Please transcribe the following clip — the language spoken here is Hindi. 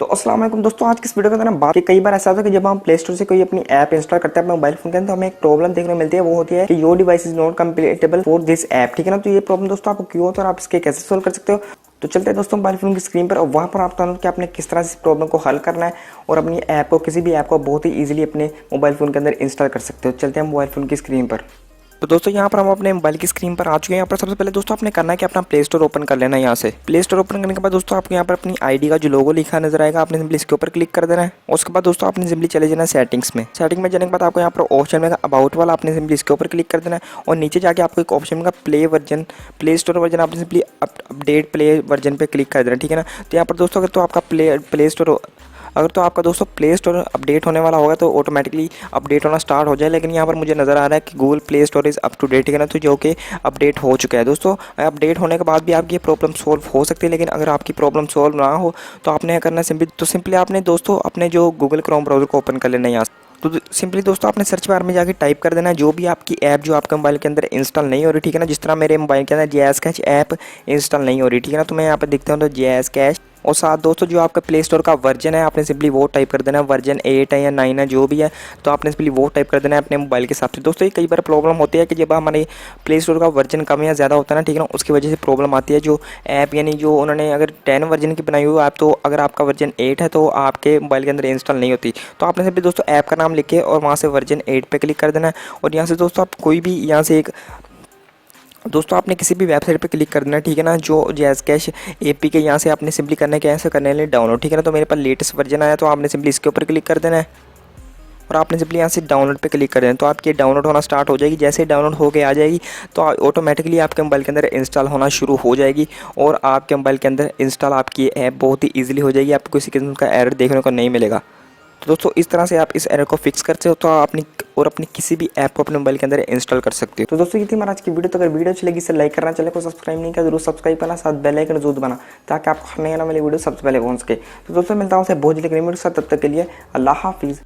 तो अस्सलाम वालेकुम दोस्तों, आज की इस वीडियो के अंदर हम बात की कई बार ऐसा होता है कि जब हम प्ले स्टोर से कोई अपनी ऐप इंस्टॉल करते हैं अपने मोबाइल फोन के अंदर तो हमें एक प्रॉब्लम देखने को मिलती है। वो होती है कि your device is not compatible for this app. ठीक है ना। तो ये प्रॉब्लम दोस्तों आपको क्यों होता है और आप इसके कैसे सोल्व कर सकते हो। तो चलते हैं दोस्तों मोबाइल फोन की स्क्रीन पर और वहाँ पर आप बताना कि आपने किस तरह से इस प्रॉब्लम को हल करना है और अपनी ऐप को किसी भी ऐप को बहुत ही ईजिली अपने मोबाइल फोन के अंदर इंस्टॉल कर सकते हो। चलते हैं मोबाइल फोन की स्क्रीन पर। तो दोस्तों यहाँ पर हम अपने मोबाइल की स्क्रीन पर आ चुके हैं। यहाँ पर सबसे पहले दोस्तों आपने करना है कि अपना प्ले स्टोर ओपन कर लेना है। यहाँ से प्ले स्टोर ओपन करने के बाद दोस्तों आपको यहाँ पर अपनी आईडी का जो लोगो लिखा नजर आएगा, आपने सिंपली इसके ऊपर क्लिक कर देना है। उसके बाद दोस्तों आपने सिंपली चले जाना है सेटिंग्स में। सेटिंग में जाने के बाद आपको यहाँ पर ऑप्शन में अबाउट वाला आपने सिंपली इसके ऊपर क्लिक कर देना है और नीचे जाके आपको एक ऑप्शन में प्ले स्टोर वर्जन आपने सिंपली अपडेट प्ले वर्जन पे क्लिक कर देना है। ठीक है ना। तो यहाँ पर दोस्तों अगर तो आपका दोस्तों प्ले स्टोर अपडेट होने वाला होगा तो ऑटोमेटिकली अपडेट होना स्टार्ट हो जाए, लेकिन यहाँ पर मुझे नज़र आ रहा है कि Google Play Store is up to date. ठीक है ना। तो जो कि अपडेट हो चुका है दोस्तों। अपडेट होने के बाद भी आपकी ये प्रॉब्लम सॉल्व हो सकती है, लेकिन अगर आपकी प्रॉब्लम सॉल्व ना हो तो आपने क्या करना है, सिंपली आपने दोस्तों अपने जो गूगल क्रोम ब्राउज़र को ओपन कर लेना है यहाँ से। तो सिंपली दोस्तों आपने सर्च बार में जाके टाइप कर देना है जो भी आपकी ऐप जो आपके मोबाइल के अंदर इंस्टॉल नहीं हो रही। ठीक है ना। जिस तरह मेरे मोबाइल के अंदर JS कैश ऐप इंस्टॉल नहीं हो रही। ठीक है ना। तो मैं यहाँ पर देखता हूँ तो JS कैश और साथ दोस्तों जो आपका प्ले स्टोर का वर्जन है आपने सिंपली वो टाइप कर देना है। वर्जन 8 है या 9 है जो भी है, तो आपने सिंपली वो टाइप कर देना है अपने मोबाइल के हिसाब से। दोस्तों ये कई बार प्रॉब्लम होती है कि जब हमारे प्ले स्टोर का वर्जन कम या ज़्यादा होता है ना, ठीक है ना, उसकी वजह से प्रॉब्लम आती है। जो ऐप यानी जो उन्होंने अगर 10 वर्जन की बनाई हुई ऐप, तो अगर आपका वर्जन 8 है तो आपके मोबाइल के अंदर इंस्टॉल नहीं होती। तो आपने सिंपली दोस्तों ऐप का नाम लिख के और वहाँ से वर्जन 8 पे क्लिक कर देना है और यहाँ से दोस्तों आप कोई भी यहाँ से एक दोस्तों आपने किसी भी वेबसाइट पे क्लिक कर देना है। ठीक है ना। जो JS कैश APK के यहाँ से आपने सिंपली करना है कैसे करने के लिए डाउनलोड। ठीक है ना। तो मेरे पास लेटेस्ट वर्जन आया तो आपने सिंपली इसके ऊपर क्लिक कर देना है और आपने सिंपली यहाँ से डाउनलोड पे क्लिक कर देना है। तो आपकी डाउनलोड होना स्टार्ट हो जाएगी। जैसे ही डाउनलोड होके आ जाएगी तो ऑटोमेटिकली आपके मोबाइल के अंदर इंस्टॉल होना शुरू हो जाएगी और आपके मोबाइल के अंदर इंस्टॉल आपकी ऐप बहुत ही ईजिली हो जाएगी। आपको किसी किस्म का एरर देखने को नहीं मिलेगा। तो दोस्तों इस तरह से आप इस एरर को फिक्स करते हो तो अपनी किसी भी ऐप को अपने मोबाइल के अंदर इंस्टॉल कर सकते हो। तो दोस्तों ये थी हमारी आज की वीडियो। तो अगर वीडियो अच्छी लगी इसे लाइक करना, चैनल को सब्सक्राइब नहीं किया जरूर सब्सक्राइब करना, साथ बेल आइकन जरूर दबाना ताकि आपको नई आने वाली वीडियो सबसे पहले पहुंच सके। तो दोस्तों मिलता हूँ बहुत जल्दी तब तक के लिए अल्लाह हाफिज़।